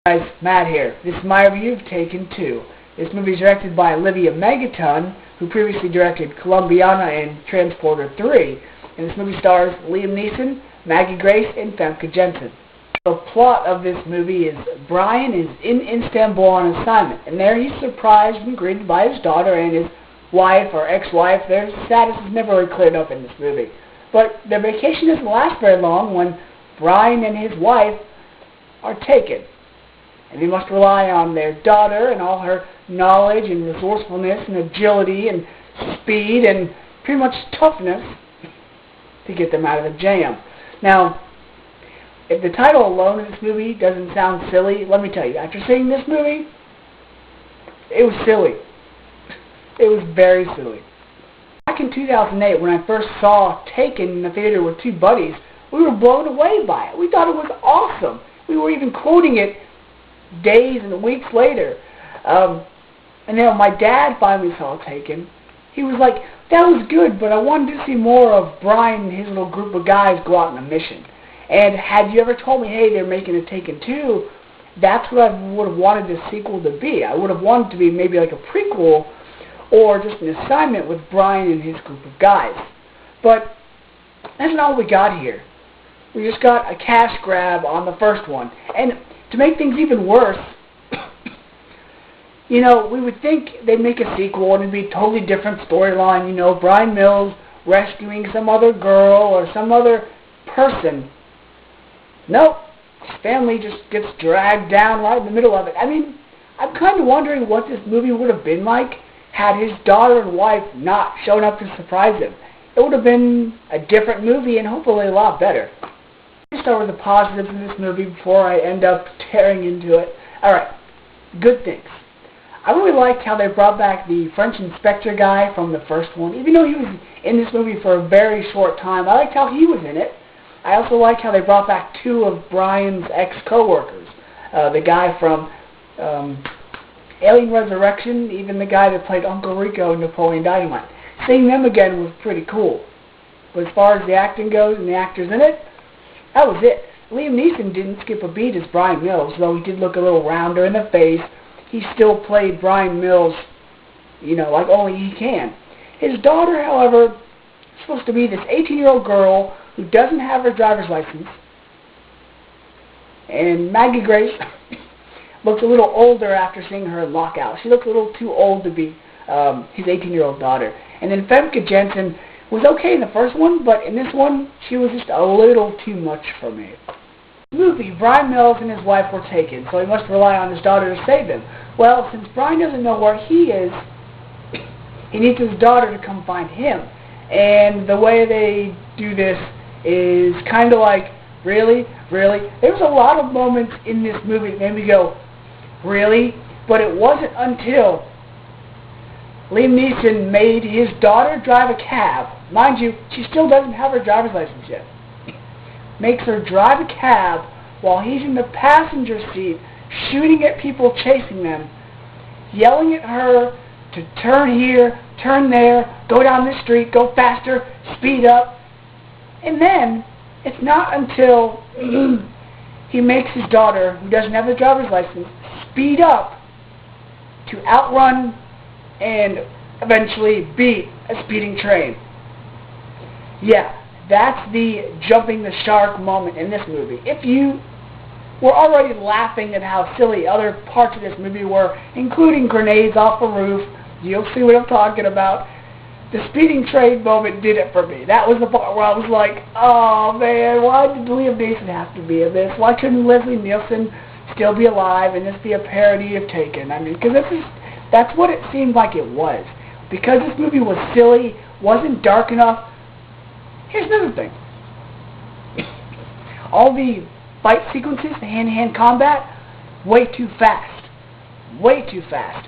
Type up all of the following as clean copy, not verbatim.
Guys, Matt here. This is my review of Taken 2. This movie is directed by Olivia Megaton, who previously directed Columbiana and Transporter 3. And this movie stars Liam Neeson, Maggie Grace, and Famke Janssen. The plot of this movie is Brian is in Istanbul on assignment, and there he's surprised and greeted by his daughter and his wife or ex-wife. Their status is never really cleared up in this movie. But their vacation doesn't last very long when Brian and his wife are taken. And they must rely on their daughter and all her knowledge and resourcefulness and agility and speed and pretty much toughness to get them out of the jam. Now, if the title alone of this movie doesn't sound silly, let me tell you, after seeing this movie, it was silly. It was very silly. Back in 2008, when I first saw Taken in the theater with two buddies, we were blown away by it. We thought it was awesome. We were even quoting it days and weeks later. And then when my dad finally saw Taken, he was like, that was good, but I wanted to see more of Brian and his little group of guys go out on a mission. And had you ever told me, hey, they're making a Taken 2, that's what I would have wanted the sequel to be. I would have wanted to be maybe like a prequel or just an assignment with Brian and his group of guys. But that's not what we got here. We just got a cash grab on the first one. And to make things even worse, you know, we would think they'd make a sequel and it'd be a totally different storyline. You know, Brian Mills rescuing some other girl or some other person. Nope. His family just gets dragged down right in the middle of it. I mean, I'm kind of wondering what this movie would have been like had his daughter and wife not shown up to surprise him. It would have been a different movie and hopefully a lot better. Let me start with the positives in this movie before I end up tearing into it. Alright, good things. I really liked how they brought back the French inspector guy from the first one. Even though he was in this movie for a very short time, I liked how he was in it. I also liked how they brought back two of Brian's ex-co-workers. The guy from Alien Resurrection, even the guy that played Uncle Rico in Napoleon Dynamite. Seeing them again was pretty cool. But as far as the acting goes and the actors in it, that was it. Liam Neeson didn't skip a beat as Brian Mills, though he did look a little rounder in the face. He still played Brian Mills, you know, like only he can. His daughter, however, is supposed to be this 18-year-old girl who doesn't have her driver's license. And Maggie Grace looks a little older after seeing her in Lockout. She looks a little too old to be his 18-year-old daughter. And then Famke Janssen was okay in the first one, but in this one, she was just a little too much for me. In the movie, Brian Mills and his wife were taken, so he must rely on his daughter to save them. Well, since Brian doesn't know where he is, he needs his daughter to come find him. And the way they do this is kind of like, really? Really? There was a lot of moments in this movie that made me go, really? But it wasn't until Liam Neeson made his daughter drive a cab. Mind you, she still doesn't have her driver's license yet. Makes her drive a cab while he's in the passenger seat shooting at people chasing them, yelling at her to turn here, turn there, go down this street, go faster, speed up. And then, it's not until he makes his daughter, who doesn't have a driver's license, speed up to outrun and eventually beat a speeding train. Yeah, that's the jumping the shark moment in this movie. If you were already laughing at how silly other parts of this movie were, including grenades off a roof, you'll see what I'm talking about. The speeding train moment did it for me. That was the part where I was like, oh man, why did Liam Neeson have to be in this? Why couldn't Leslie Nielsen still be alive and this be a parody of Taken? I mean, because that's what it seemed like it was. Because this movie was silly, wasn't dark enough. Here's another thing. All the fight sequences, the hand-to-hand combat, way too fast. Way too fast.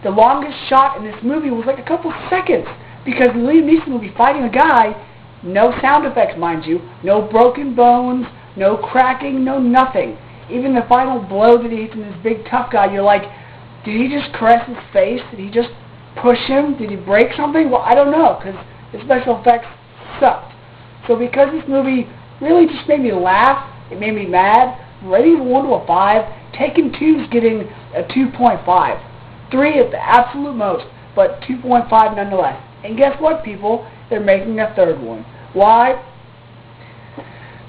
The longest shot in this movie was like a couple seconds because Liam Neeson would be fighting a guy, no sound effects, mind you, no broken bones, no cracking, no nothing. Even the final blow that he hits in this big tough guy, you're like, did he just caress his face? Did he just push him? Did he break something? Well, I don't know, because the special effects sucked. So because this movie really just made me laugh, it made me mad, rating 1 to a 5, Taken 2's getting a 2.5. 3 at the absolute most, but 2.5 nonetheless. And guess what, people? They're making a third one. Why?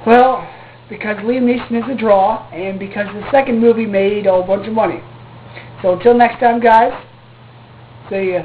Well, because Liam Neeson is a draw, and because the second movie made a whole bunch of money. So until next time, guys, see ya.